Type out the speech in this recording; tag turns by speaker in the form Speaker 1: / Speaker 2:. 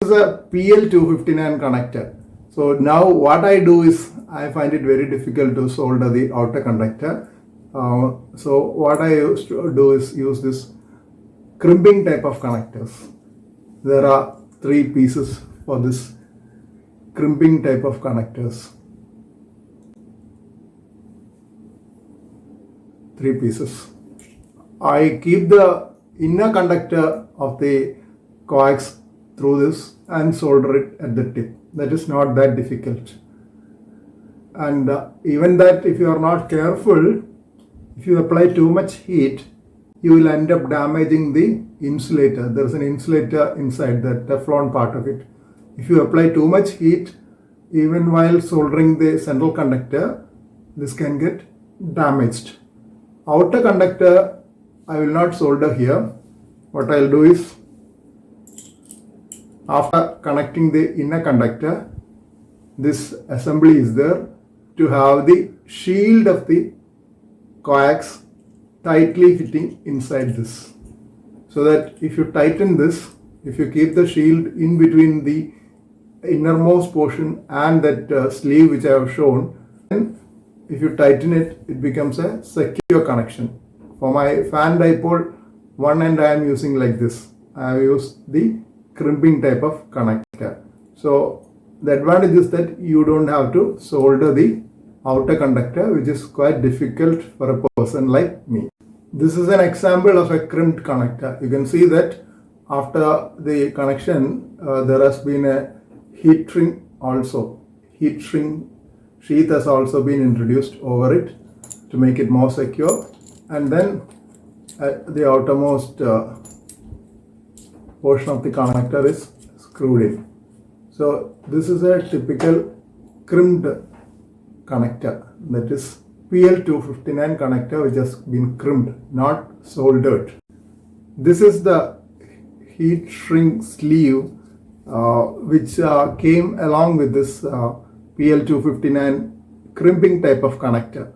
Speaker 1: This is a PL259 connector. So now what I do is I find it very difficult to solder the outer conductor. So what I used to do is use this crimping type of connectors. There are 3 pieces for this crimping type of connectors. 3 pieces. I keep the inner conductor of the coax through this and solder it at the tip. That is not that difficult. And even that, if you are not careful, if you apply too much heat, you will end up damaging the insulator. There is an insulator inside, the Teflon part of it. If you apply too much heat, even while soldering the central conductor, this can get damaged. Outer conductor, I will not solder here. What I will do is, after connecting the inner conductor, this assembly is there to have the shield of the coax tightly fitting inside this. So that if you tighten this, if you keep the shield in between the innermost portion and that sleeve which I have shown, then if you tighten it, it becomes a secure connection. For my fan dipole, one end I am using like this. I have used the crimping type of connector. So the advantage is that you don't have to solder the outer conductor, which is quite difficult for a person like me. This is an example of a crimped connector. You can see that after the connection, there has been a heat shrink also. Heat shrink sheath has also been introduced over it to make it more secure. And then the outermost portion of the connector is screwed in. So this is a typical crimped connector, that is PL259 connector which has been crimped, not soldered. This is the heat shrink sleeve which came along with this PL259 crimping type of connector.